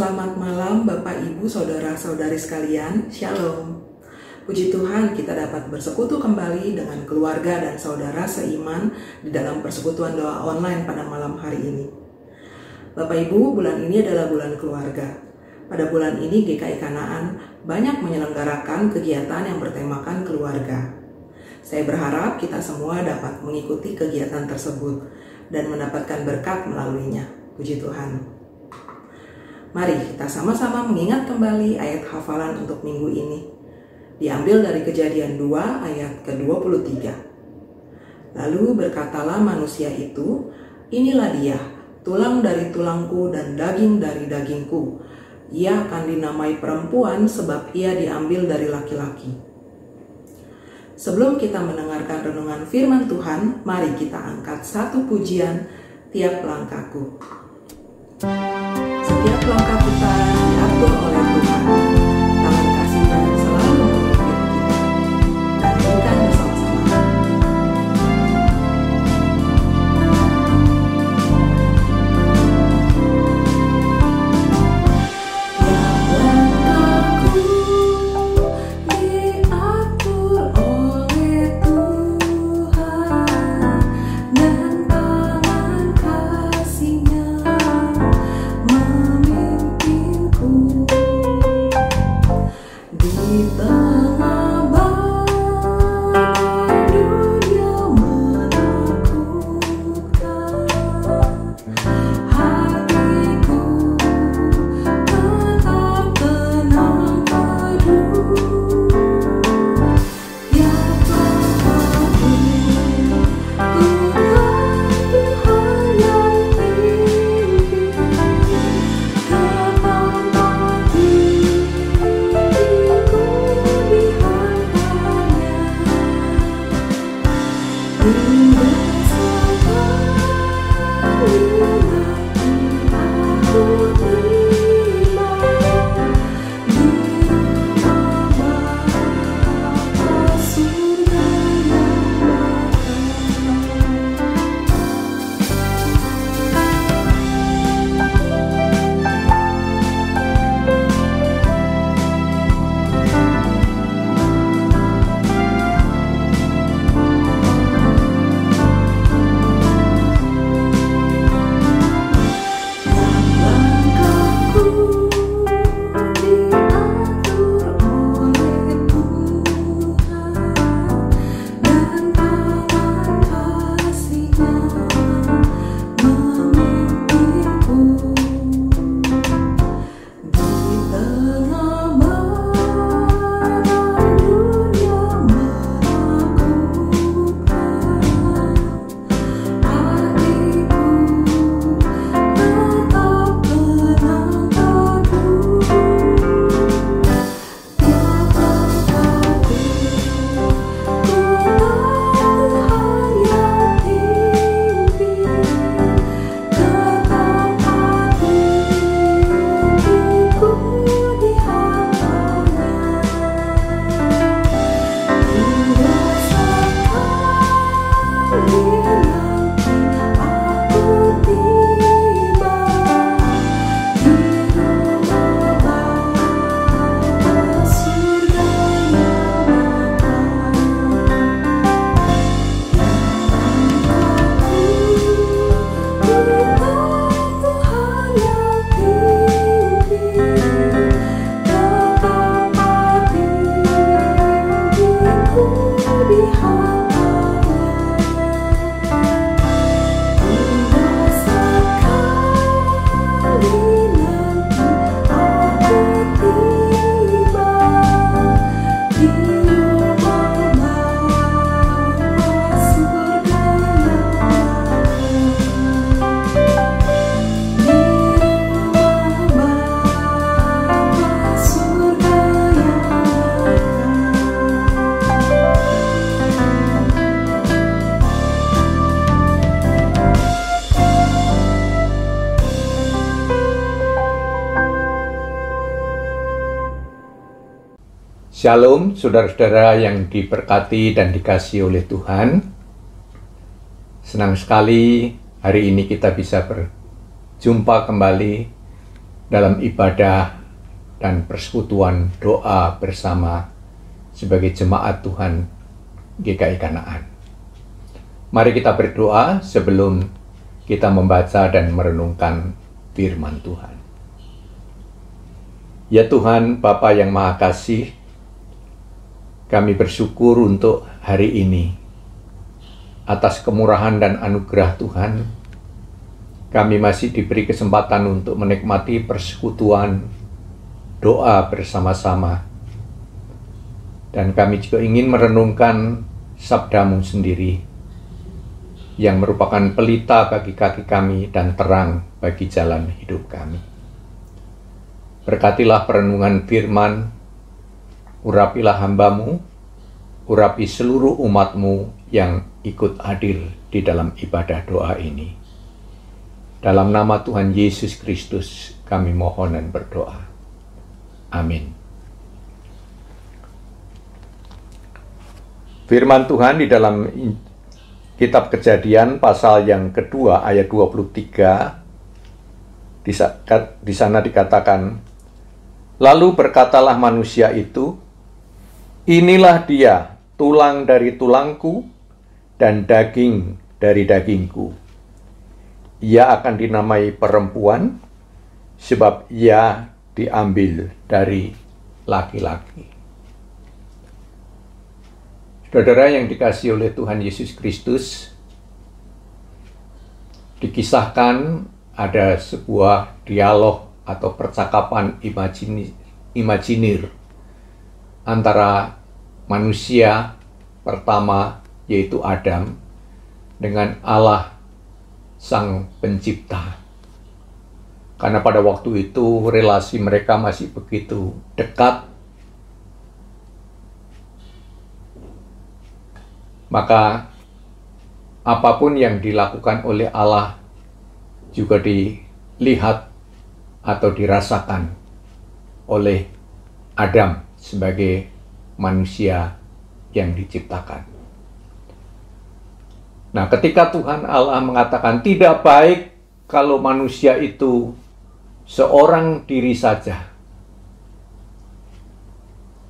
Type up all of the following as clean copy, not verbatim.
Selamat malam Bapak Ibu Saudara-saudari sekalian, Shalom. Puji Tuhan kita dapat bersekutu kembali dengan keluarga dan saudara seiman di dalam persekutuan doa online pada malam hari ini. Bapak Ibu, bulan ini adalah bulan keluarga. Pada bulan ini GKI Kanaan banyak menyelenggarakan kegiatan yang bertemakan keluarga. Saya berharap kita semua dapat mengikuti kegiatan tersebut dan mendapatkan berkat melaluinya. Puji Tuhan. Mari kita sama-sama mengingat kembali ayat hafalan untuk minggu ini. Diambil dari Kejadian 2 ayat ke-23. Lalu berkatalah manusia itu, inilah dia, tulang dari tulangku dan daging dari dagingku. Ia akan dinamai perempuan sebab ia diambil dari laki-laki. Sebelum kita mendengarkan renungan firman Tuhan, mari kita angkat satu pujian, Tiap Langkahku. Setiap langkah kita diatur oleh Tuhan. Tangan kasih-Nya selalu memimpin kita. Dan nyanyikan bersama-sama. Shalom, saudara-saudara yang diberkati dan dikasihi oleh Tuhan. Senang sekali hari ini kita bisa berjumpa kembali dalam ibadah dan persekutuan doa bersama sebagai jemaat Tuhan GKI Kanaan. Mari kita berdoa sebelum kita membaca dan merenungkan firman Tuhan. Ya Tuhan, Bapa yang Maha Kasih, kami bersyukur untuk hari ini. Atas kemurahan dan anugerah Tuhan, kami masih diberi kesempatan untuk menikmati persekutuan doa bersama-sama. Dan kami juga ingin merenungkan sabda-Mu sendiri, yang merupakan pelita bagi kaki kami dan terang bagi jalan hidup kami. Berkatilah perenungan firman, urapilah hamba-Mu, urapi seluruh umat-Mu yang ikut hadir di dalam ibadah doa ini. Dalam nama Tuhan Yesus Kristus kami mohon dan berdoa. Amin. Firman Tuhan di dalam Kitab Kejadian pasal yang kedua ayat 23, di sana dikatakan, lalu berkatalah manusia itu, inilah dia, tulang dari tulangku dan daging dari dagingku. Ia akan dinamai perempuan, sebab ia diambil dari laki-laki. Saudara yang dikasihi oleh Tuhan Yesus Kristus, dikisahkan ada sebuah dialog atau percakapan imajinir antara manusia pertama, yaitu Adam, dengan Allah Sang Pencipta. Karena pada waktu itu relasi mereka masih begitu dekat, maka apapun yang dilakukan oleh Allah juga dilihat atau dirasakan oleh Adam sebagai manusia yang diciptakan. Nah, ketika Tuhan Allah mengatakan tidak baik kalau manusia itu seorang diri saja,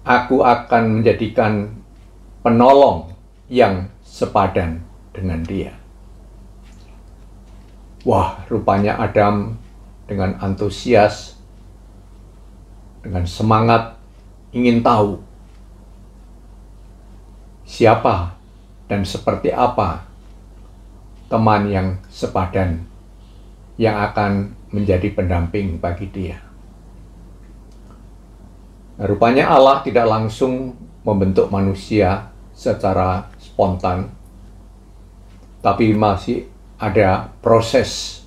Aku akan menjadikan penolong yang sepadan dengan dia. Wah, rupanya Adam dengan antusias, dengan semangat ingin tahu siapa dan seperti apa teman yang sepadan yang akan menjadi pendamping bagi dia. Nah, rupanya Allah tidak langsung membentuk manusia secara spontan, tapi masih ada proses,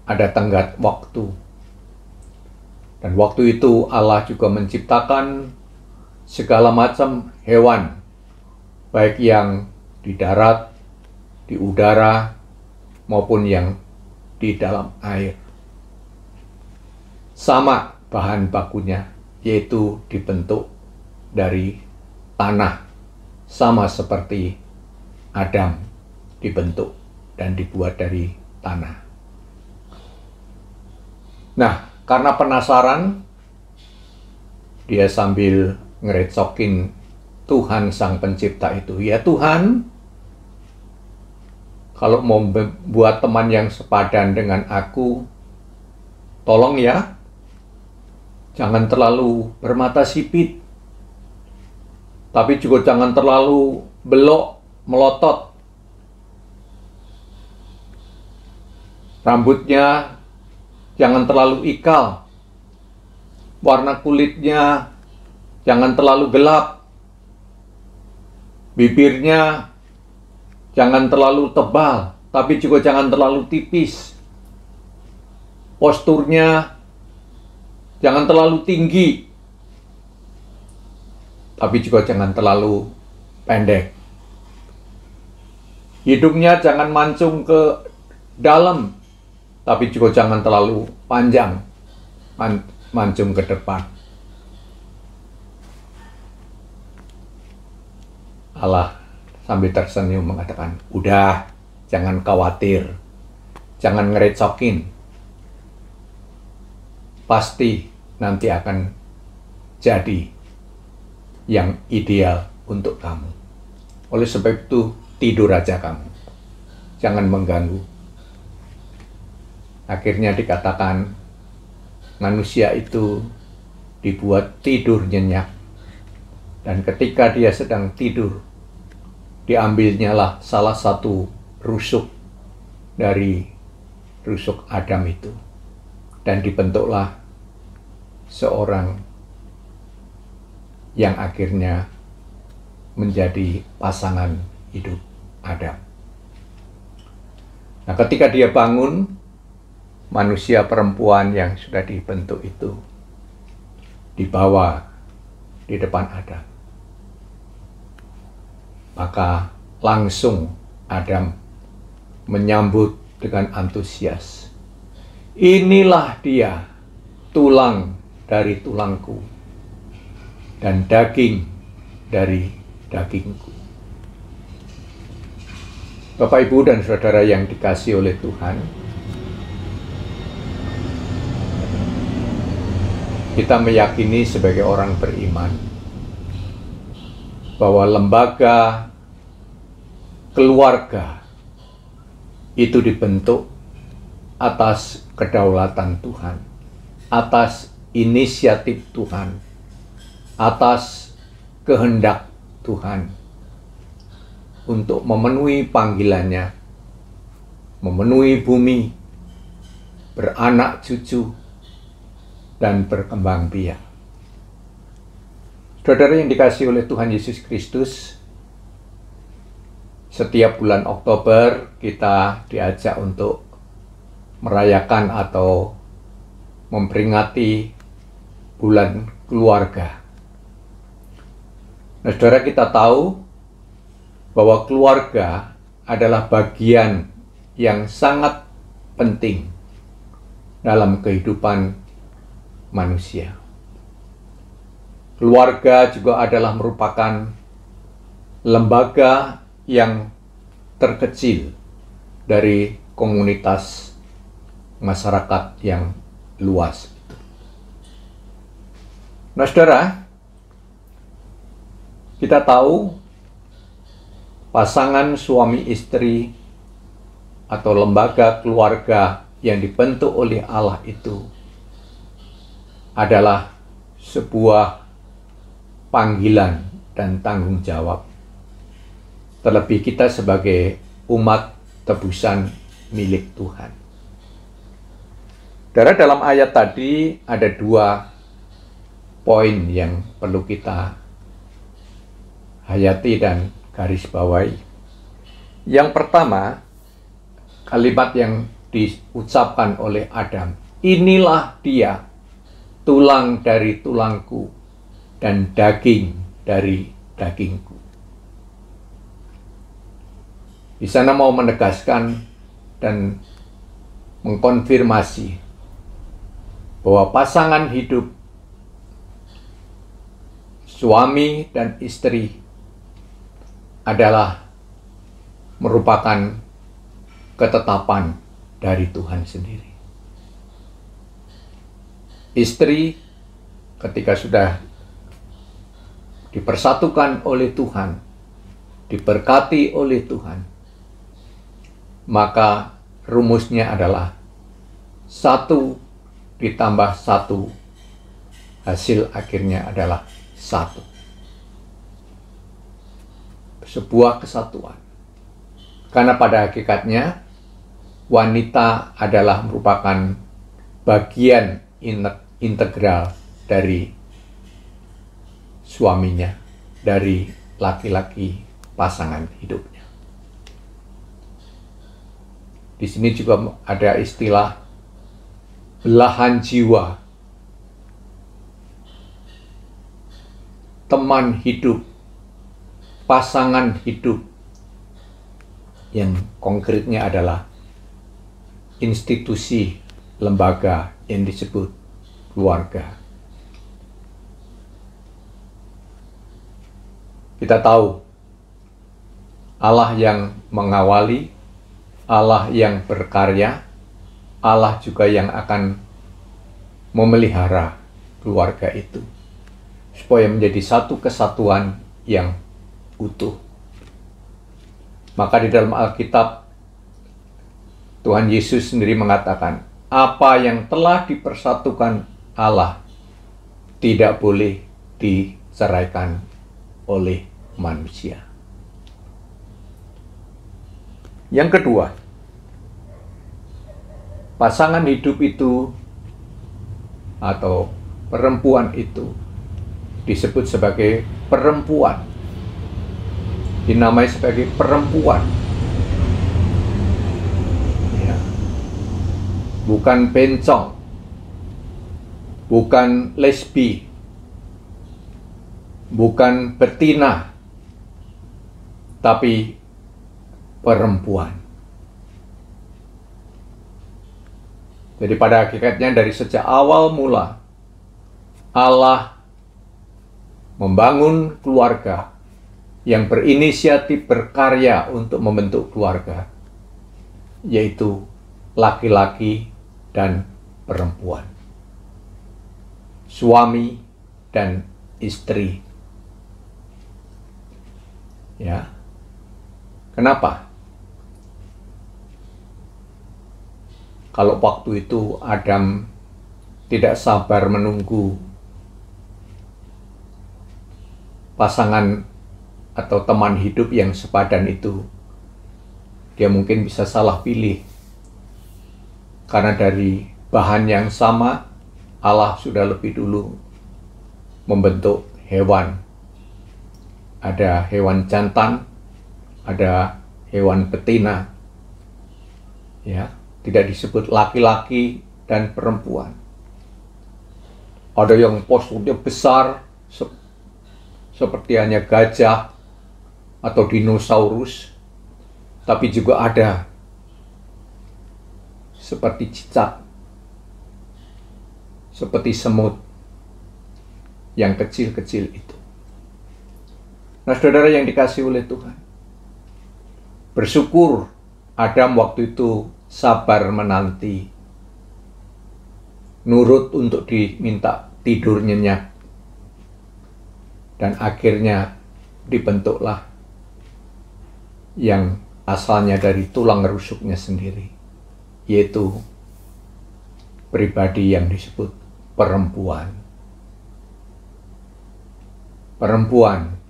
ada tenggat waktu. Dan waktu itu Allah juga menciptakan segala macam hewan, baik yang di darat, di udara, maupun yang di dalam air. Sama bahan bakunya, yaitu dibentuk dari tanah, sama seperti Adam dibentuk dan dibuat dari tanah. Nah, karena penasaran, dia sambil ngerecokin Tuhan Sang Pencipta itu. Ya Tuhan, kalau mau buat teman yang sepadan dengan aku, tolong ya, jangan terlalu bermata sipit, tapi juga jangan terlalu belok, melotot. Rambutnya jangan terlalu ikal. Warna kulitnya jangan terlalu gelap. Bibirnya jangan terlalu tebal, tapi juga jangan terlalu tipis. Posturnya jangan terlalu tinggi, tapi juga jangan terlalu pendek. Hidungnya jangan mancung ke dalam, tapi juga jangan terlalu panjang, mancung ke depan. Allah sambil tersenyum mengatakan, udah, jangan khawatir, jangan ngerecokin. pasti nanti akan jadi yang ideal untuk kamu. Oleh sebab itu, tidur aja kamu. Jangan mengganggu. Akhirnya dikatakan, manusia itu dibuat tidur nyenyak. Dan ketika dia sedang tidur, diambilnyalah salah satu rusuk dari rusuk Adam itu. Dan dibentuklah seorang yang akhirnya menjadi pasangan hidup Adam. Nah, ketika dia bangun, manusia perempuan yang sudah dibentuk itu dibawa di depan Adam. Maka langsung Adam menyambut dengan antusias. Inilah dia, tulang dari tulangku dan daging dari dagingku. Bapak, Ibu, dan Saudara yang dikasihi oleh Tuhan, kita meyakini sebagai orang beriman bahwa lembaga keluarga itu dibentuk atas kedaulatan Tuhan, atas inisiatif Tuhan, atas kehendak Tuhan untuk memenuhi panggilannya, memenuhi bumi, beranak cucu, dan berkembang biak. Saudara yang dikasihi oleh Tuhan Yesus Kristus, setiap bulan Oktober kita diajak untuk merayakan atau memperingati bulan keluarga. Nah, saudara, kita tahu bahwa keluarga adalah bagian yang sangat penting dalam kehidupan manusia. Keluarga juga adalah merupakan lembaga yang terkecil dari komunitas masyarakat yang luas. Nah, saudara, kita tahu pasangan suami istri atau lembaga keluarga yang dibentuk oleh Allah itu adalah sebuah panggilan dan tanggung jawab. Terlebih kita sebagai umat tebusan milik Tuhan. Saudara, dalam ayat tadi ada 2 poin yang perlu kita hayati dan garis bawahi. Yang pertama, kalimat yang diucapkan oleh Adam, inilah dia, tulang dari tulangku dan daging dari dagingku. Di sana mau menegaskan dan mengkonfirmasi bahwa pasangan hidup suami dan istri adalah merupakan ketetapan dari Tuhan sendiri. Istri ketika sudah dipersatukan oleh Tuhan, diberkati oleh Tuhan, maka rumusnya adalah 1 ditambah 1, hasil akhirnya adalah 1. Sebuah kesatuan. Karena pada hakikatnya wanita adalah merupakan bagian integral dari suaminya, dari laki-laki pasangan hidupnya. Di sini juga ada istilah belahan jiwa, teman hidup, pasangan hidup, yang konkretnya adalah institusi lembaga yang disebut keluarga. Kita tahu Allah yang mengawali, Allah yang berkarya, Allah juga yang akan memelihara keluarga itu supaya menjadi satu kesatuan yang utuh. Maka di dalam Alkitab, Tuhan Yesus sendiri mengatakan, apa yang telah dipersatukan Allah tidak boleh diceraikan oleh manusia. Yang kedua, pasangan hidup itu atau perempuan itu disebut sebagai perempuan, dinamai sebagai perempuan, ya. Bukan bencong, bukan lesbi, bukan betina, tapi perempuan. Jadi pada hakikatnya dari sejak awal mula Allah membangun keluarga yang berinisiatif berkarya untuk membentuk keluarga, yaitu laki-laki dan perempuan, suami dan istri. Ya. Kenapa? Kalau waktu itu Adam tidak sabar menunggu pasangan atau teman hidup yang sepadan itu, dia mungkin bisa salah pilih. Karena dari bahan yang sama, Allah sudah lebih dulu membentuk hewan. Ada hewan jantan, ada hewan betina. Ya, tidak disebut laki-laki dan perempuan. Ada yang posturnya besar, seperti hanya gajah atau dinosaurus, tapi juga ada seperti cicak, seperti semut yang kecil-kecil itu. Nah, saudara yang dikasihi oleh Tuhan, bersyukur Adam waktu itu sabar menanti, nurut untuk diminta tidur nyenyak, dan akhirnya dibentuklah yang asalnya dari tulang rusuknya sendiri, yaitu pribadi yang disebut perempuan. Perempuan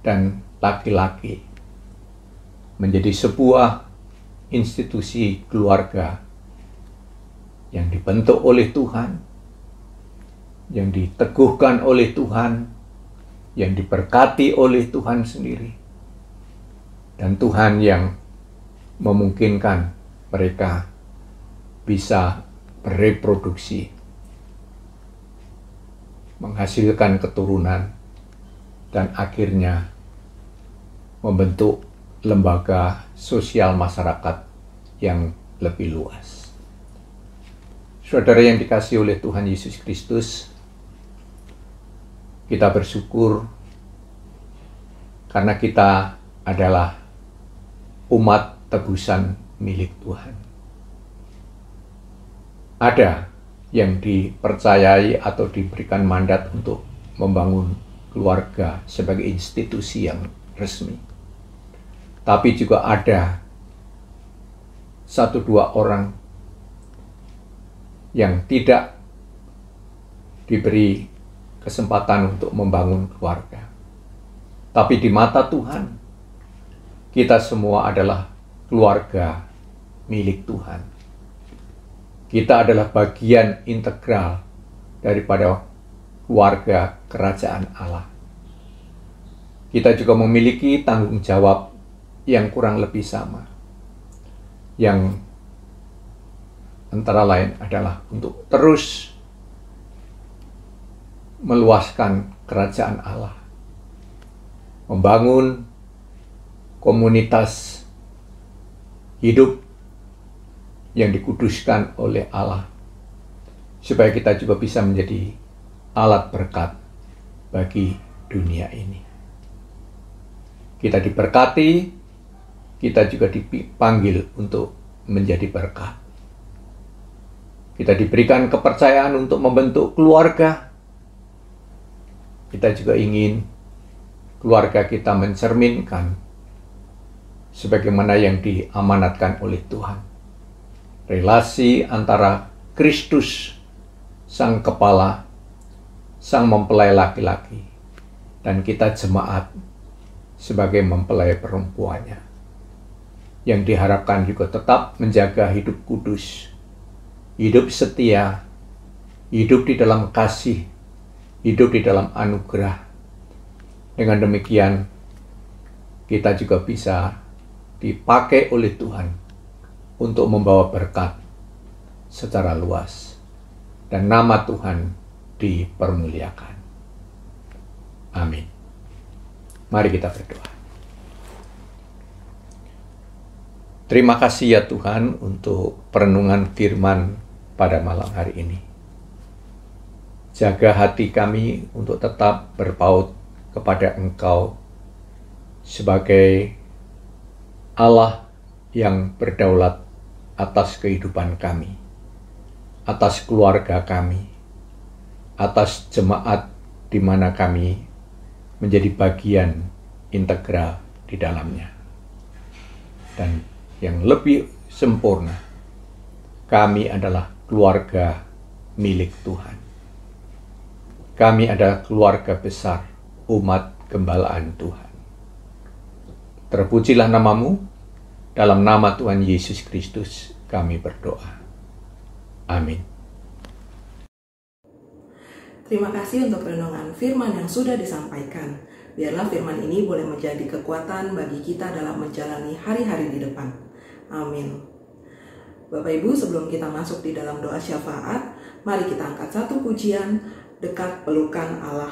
dan laki-laki menjadi sebuah institusi keluarga yang dibentuk oleh Tuhan, yang diteguhkan oleh Tuhan, yang diberkati oleh Tuhan sendiri, dan Tuhan yang memungkinkan mereka bisa bereproduksi, menghasilkan keturunan, dan akhirnya membentuk lembaga sosial masyarakat yang lebih luas. Saudara yang dikasihi oleh Tuhan Yesus Kristus, kita bersyukur karena kita adalah umat tebusan milik Tuhan. Ada yang dipercayai atau diberikan mandat untuk membangun keluarga sebagai institusi yang resmi. Tapi juga ada 1-2 orang yang tidak diberi kesempatan untuk membangun keluarga. Tapi di mata Tuhan, kita semua adalah keluarga milik Tuhan. Kita adalah bagian integral daripada keluarga kerajaan Allah. Kita juga memiliki tanggung jawab yang kurang lebih sama, yang antara lain adalah untuk terus meluaskan kerajaan Allah, membangun komunitas hidup yang dikuduskan oleh Allah, supaya kita juga bisa menjadi alat berkat bagi dunia ini. Kita diberkati, kita juga dipanggil untuk menjadi berkat. Kita diberikan kepercayaan untuk membentuk keluarga. Kita juga ingin keluarga kita mencerminkan sebagaimana yang diamanatkan oleh Tuhan. Relasi antara Kristus, Sang Kepala, Sang Mempelai laki-laki, dan kita jemaat sebagai mempelai perempuannya. Yang diharapkan juga tetap menjaga hidup kudus, hidup setia, hidup di dalam kasih, hidup di dalam anugerah. Dengan demikian, kita juga bisa dipakai oleh Tuhan untuk membawa berkat secara luas, dan nama Tuhan dipermuliakan. Amin. Mari kita berdoa. Terima kasih ya Tuhan untuk perenungan firman pada malam hari ini. Jaga hati kami untuk tetap berpaut kepada Engkau sebagai Allah yang berdaulat atas kehidupan kami, atas keluarga kami, atas jemaat di mana kami menjadi bagian integral di dalamnya. Dan yang lebih sempurna, kami adalah keluarga milik Tuhan. Kami adalah keluarga besar umat gembalaan Tuhan. Terpujilah namamu, dalam nama Tuhan Yesus Kristus kami berdoa. Amin. Terima kasih untuk renungan firman yang sudah disampaikan. Biarlah firman ini boleh menjadi kekuatan bagi kita dalam menjalani hari-hari di depan. Amin. Bapak Ibu, sebelum kita masuk di dalam doa syafaat, mari kita angkat satu pujian, Dekat Pelukan Allah.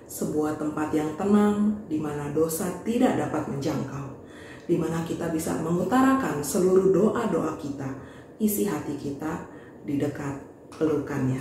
Sebuah tempat yang tenang, di mana dosa tidak dapat menjangkau, di mana kita bisa mengutarakan seluruh doa-doa kita, isi hati kita di dekat pelukannya.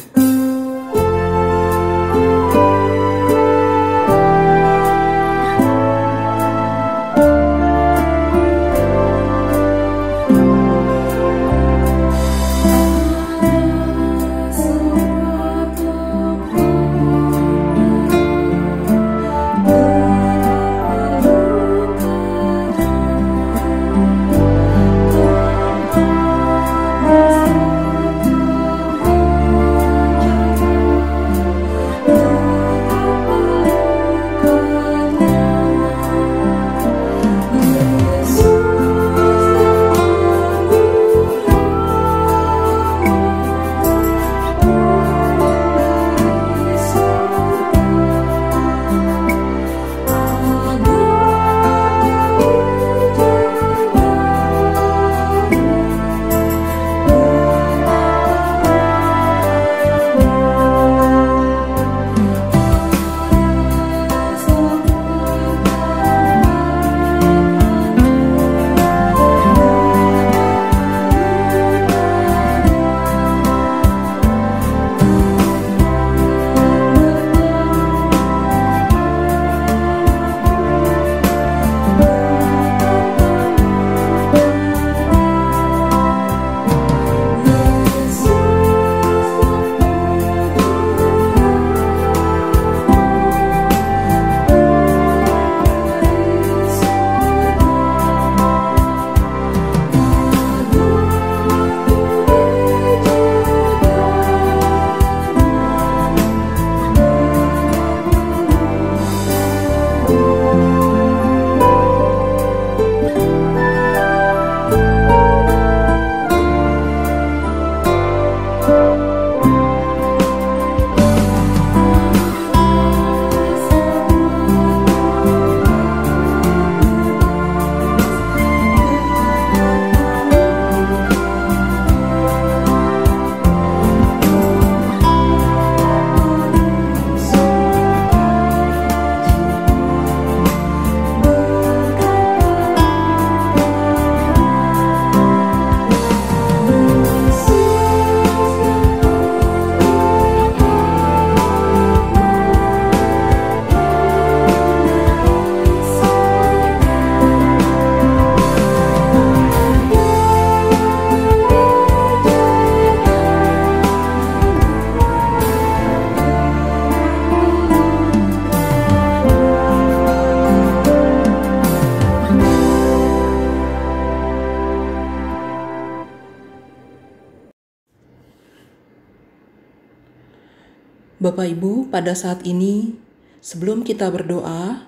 Bapak Ibu, pada saat ini, sebelum kita berdoa,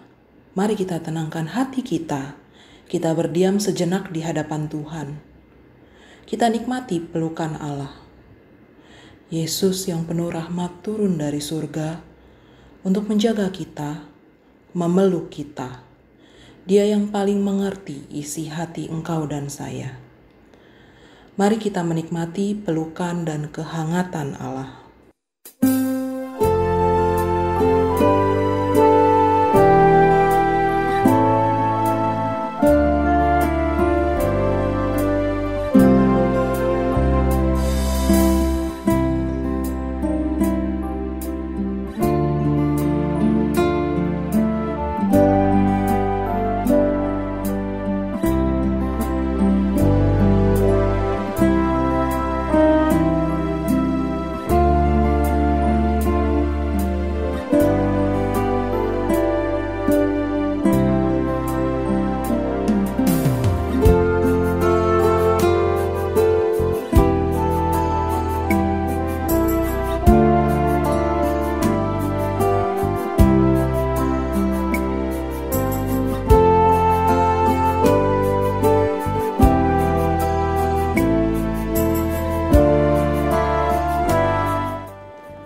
mari kita tenangkan hati kita. Kita berdiam sejenak di hadapan Tuhan. Kita nikmati pelukan Allah. Yesus yang penuh rahmat turun dari surga untuk menjaga kita, memeluk kita. Dia yang paling mengerti isi hati engkau dan saya. Mari kita menikmati pelukan dan kehangatan Allah.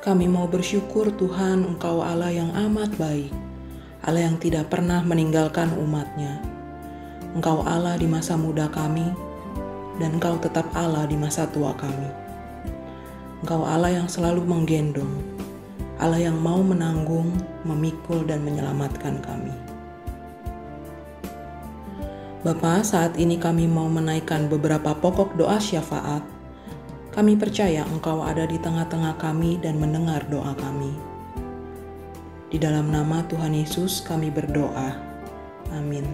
Kami mau bersyukur Tuhan, Engkau Allah yang amat baik, Allah yang tidak pernah meninggalkan umat-Nya. Engkau Allah di masa muda kami, dan Engkau tetap Allah di masa tua kami. Engkau Allah yang selalu menggendong, Allah yang mau menanggung, memikul, dan menyelamatkan kami. Bapa, saat ini kami mau menaikkan beberapa pokok doa syafaat. Kami percaya Engkau ada di tengah-tengah kami dan mendengar doa kami. Di dalam nama Tuhan Yesus kami berdoa. Amin.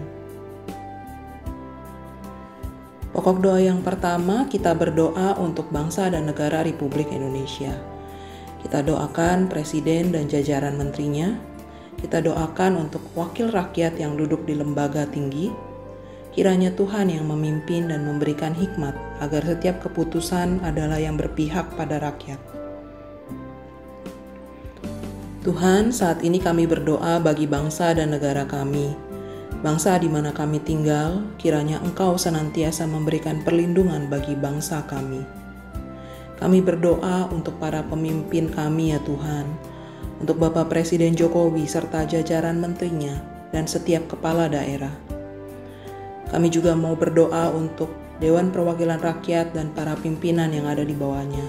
Pokok doa yang pertama, kita berdoa untuk bangsa dan negara Republik Indonesia. Kita doakan Presiden dan jajaran menterinya. Kita doakan untuk wakil rakyat yang duduk di lembaga tinggi. Kiranya Tuhan yang memimpin dan memberikan hikmat agar setiap keputusan adalah yang berpihak pada rakyat. Tuhan, saat ini kami berdoa bagi bangsa dan negara kami. Bangsa di mana kami tinggal, kiranya Engkau senantiasa memberikan perlindungan bagi bangsa kami. Kami berdoa untuk para pemimpin kami ya Tuhan, untuk Bapak Presiden Jokowi serta jajaran menterinya dan setiap kepala daerah. Kami juga mau berdoa untuk Dewan Perwakilan Rakyat dan para pimpinan yang ada di bawahnya.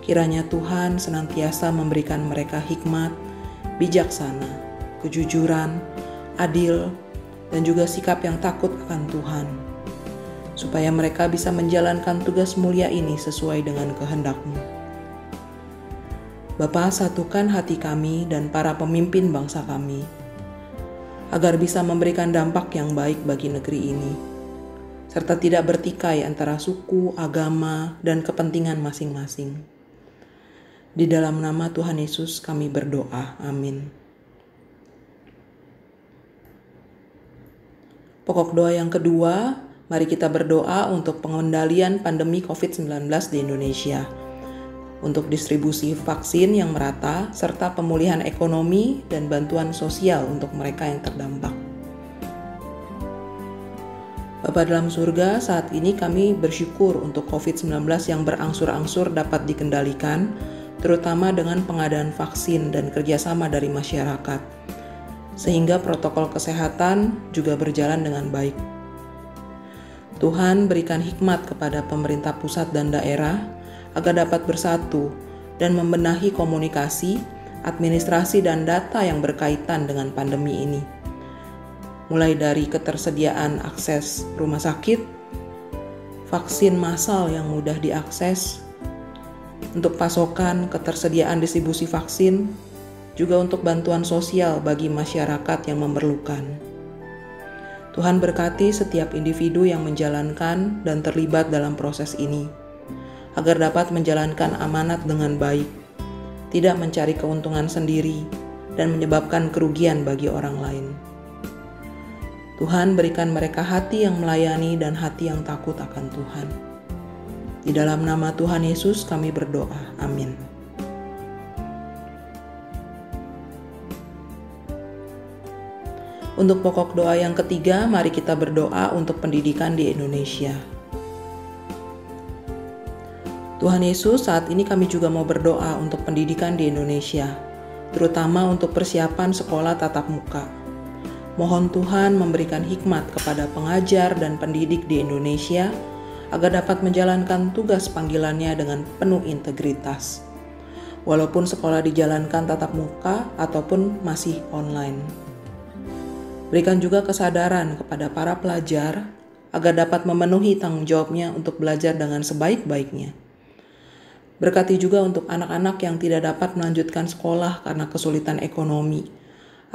Kiranya Tuhan senantiasa memberikan mereka hikmat, bijaksana, kejujuran, adil, dan juga sikap yang takut akan Tuhan, supaya mereka bisa menjalankan tugas mulia ini sesuai dengan kehendak-Mu. Bapa, satukan hati kami dan para pemimpin bangsa kami, agar bisa memberikan dampak yang baik bagi negeri ini, serta tidak bertikai antara suku, agama, dan kepentingan masing-masing. Di dalam nama Tuhan Yesus kami berdoa. Amin. Pokok doa yang kedua, mari kita berdoa untuk pengendalian pandemi COVID-19 di Indonesia, untuk distribusi vaksin yang merata, serta pemulihan ekonomi dan bantuan sosial untuk mereka yang terdampak. Bapa dalam surga, saat ini kami bersyukur untuk COVID-19 yang berangsur-angsur dapat dikendalikan, terutama dengan pengadaan vaksin dan kerjasama dari masyarakat, sehingga protokol kesehatan juga berjalan dengan baik. Tuhan berikan hikmat kepada pemerintah pusat dan daerah, agar dapat bersatu dan membenahi komunikasi, administrasi, dan data yang berkaitan dengan pandemi ini. Mulai dari ketersediaan akses rumah sakit, vaksin massal yang mudah diakses, untuk pasokan, ketersediaan distribusi vaksin, juga untuk bantuan sosial bagi masyarakat yang memerlukan. Tuhan berkati setiap individu yang menjalankan dan terlibat dalam proses ini, agar dapat menjalankan amanat dengan baik, tidak mencari keuntungan sendiri, dan menyebabkan kerugian bagi orang lain. Tuhan berikan mereka hati yang melayani dan hati yang takut akan Tuhan. Di dalam nama Tuhan Yesus kami berdoa. Amin. Untuk pokok doa yang ketiga, mari kita berdoa untuk pendidikan di Indonesia. Tuhan Yesus, saat ini kami juga mau berdoa untuk pendidikan di Indonesia, terutama untuk persiapan sekolah tatap muka. Mohon Tuhan memberikan hikmat kepada pengajar dan pendidik di Indonesia agar dapat menjalankan tugas panggilannya dengan penuh integritas, walaupun sekolah dijalankan tatap muka ataupun masih online. Berikan juga kesadaran kepada para pelajar agar dapat memenuhi tanggung jawabnya untuk belajar dengan sebaik-baiknya. Berkati juga untuk anak-anak yang tidak dapat melanjutkan sekolah karena kesulitan ekonomi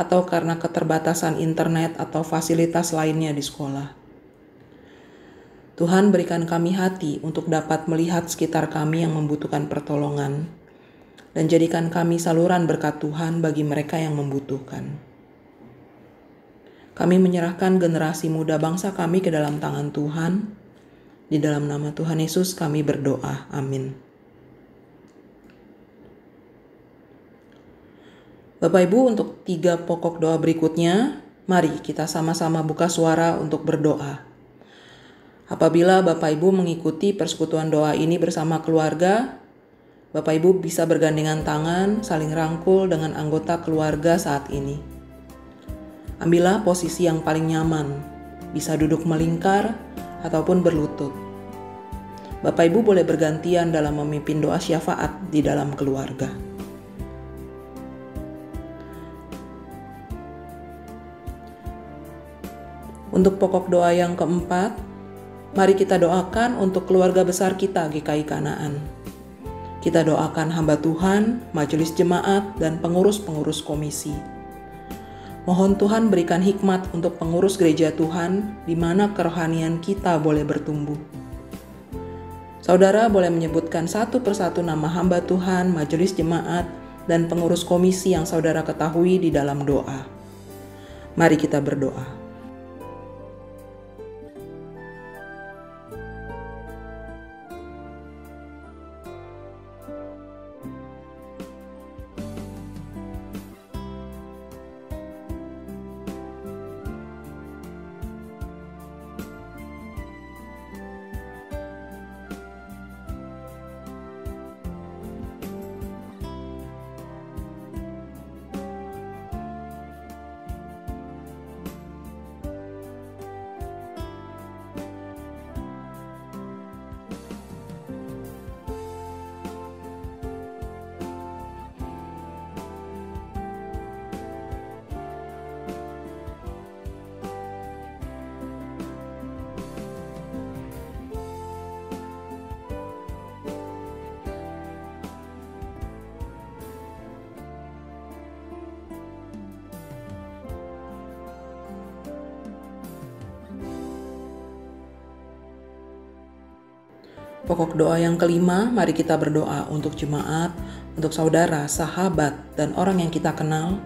atau karena keterbatasan internet atau fasilitas lainnya di sekolah. Tuhan, berikan kami hati untuk dapat melihat sekitar kami yang membutuhkan pertolongan dan jadikan kami saluran berkat Tuhan bagi mereka yang membutuhkan. Kami menyerahkan generasi muda bangsa kami ke dalam tangan Tuhan. Di dalam nama Tuhan Yesus kami berdoa. Amin. Bapak Ibu, untuk 3 pokok doa berikutnya, mari kita sama-sama buka suara untuk berdoa. Apabila Bapak Ibu mengikuti persekutuan doa ini bersama keluarga, Bapak Ibu bisa bergandengan tangan, saling rangkul dengan anggota keluarga saat ini. Ambillah posisi yang paling nyaman, bisa duduk melingkar ataupun berlutut. Bapak Ibu boleh bergantian dalam memimpin doa syafaat di dalam keluarga. Untuk pokok doa yang keempat, mari kita doakan untuk keluarga besar kita GKI Kanaan. Kita doakan hamba Tuhan, majelis jemaat, dan pengurus-pengurus komisi. Mohon Tuhan berikan hikmat untuk pengurus gereja Tuhan, di mana kerohanian kita boleh bertumbuh. Saudara boleh menyebutkan satu persatu nama hamba Tuhan, majelis jemaat, dan pengurus komisi yang saudara ketahui di dalam doa. Mari kita berdoa. Pokok doa yang kelima, mari kita berdoa untuk jemaat, untuk saudara, sahabat, dan orang yang kita kenal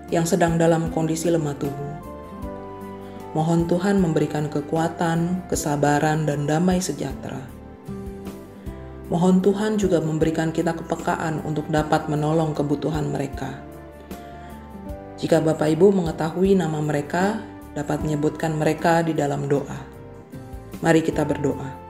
yang sedang dalam kondisi lemah tubuh. Mohon Tuhan memberikan kekuatan, kesabaran, dan damai sejahtera. Mohon Tuhan juga memberikan kita kepekaan untuk dapat menolong kebutuhan mereka. Jika Bapak Ibu mengetahui nama mereka, dapat menyebutkan mereka di dalam doa. Mari kita berdoa.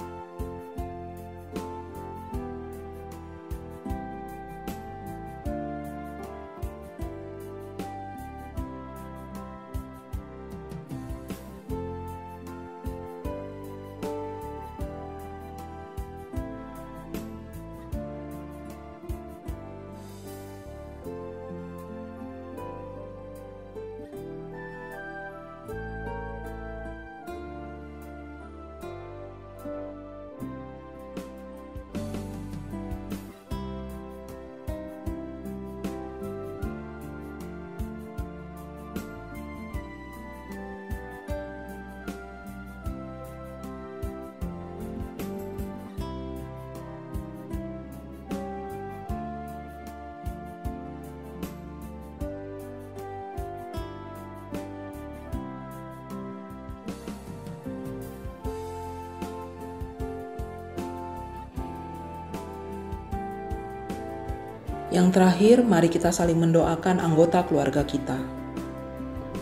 Yang terakhir, mari kita saling mendoakan anggota keluarga kita.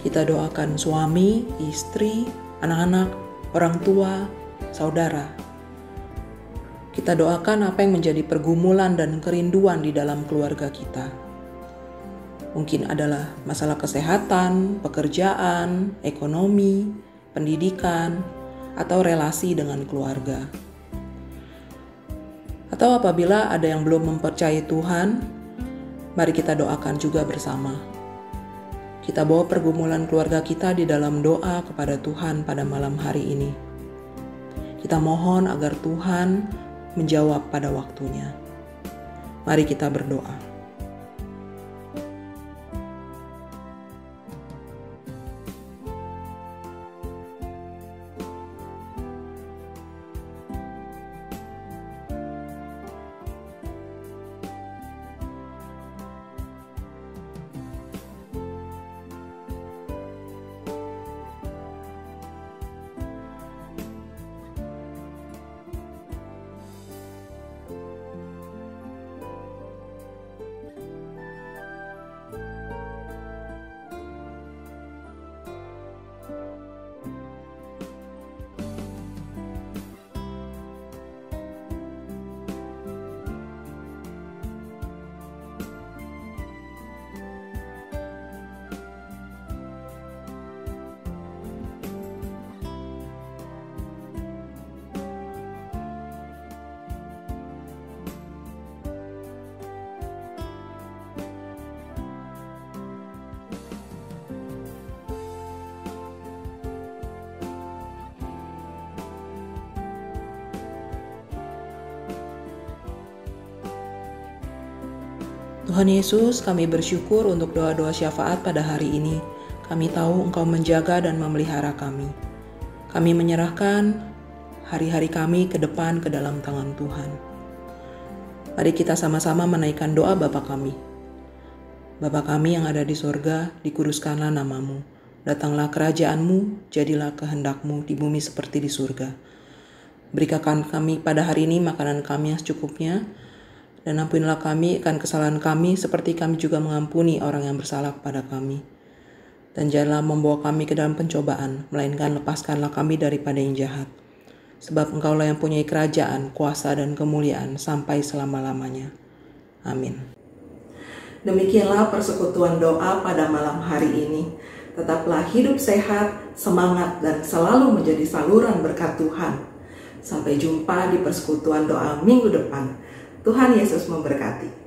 Kita doakan suami, istri, anak-anak, orang tua, saudara. Kita doakan apa yang menjadi pergumulan dan kerinduan di dalam keluarga kita. Mungkin adalah masalah kesehatan, pekerjaan, ekonomi, pendidikan, atau relasi dengan keluarga. Atau apabila ada yang belum mempercayai Tuhan, mari kita doakan juga bersama. Kita bawa pergumulan keluarga kita di dalam doa kepada Tuhan pada malam hari ini. Kita mohon agar Tuhan menjawab pada waktunya. Mari kita berdoa. Tuhan Yesus, kami bersyukur untuk doa-doa syafaat pada hari ini. Kami tahu Engkau menjaga dan memelihara kami. Kami menyerahkan hari-hari kami ke depan ke dalam tangan Tuhan. Mari kita sama-sama menaikkan doa Bapa kami. Bapa kami yang ada di sorga, dikuduskanlah nama-Mu. Datanglah kerajaan-Mu, jadilah kehendak-Mu di bumi seperti di surga. Berikan kami pada hari ini makanan kami yang secukupnya, dan ampunilah kami akan kesalahan kami seperti kami juga mengampuni orang yang bersalah kepada kami. Dan janganlah membawa kami ke dalam pencobaan, melainkan lepaskanlah kami daripada yang jahat. Sebab Engkaulah yang punya kerajaan, kuasa dan kemuliaan sampai selama-lamanya. Amin. Demikianlah persekutuan doa pada malam hari ini. Tetaplah hidup sehat, semangat, dan selalu menjadi saluran berkat Tuhan. Sampai jumpa di persekutuan doa minggu depan. Tuhan Yesus memberkati.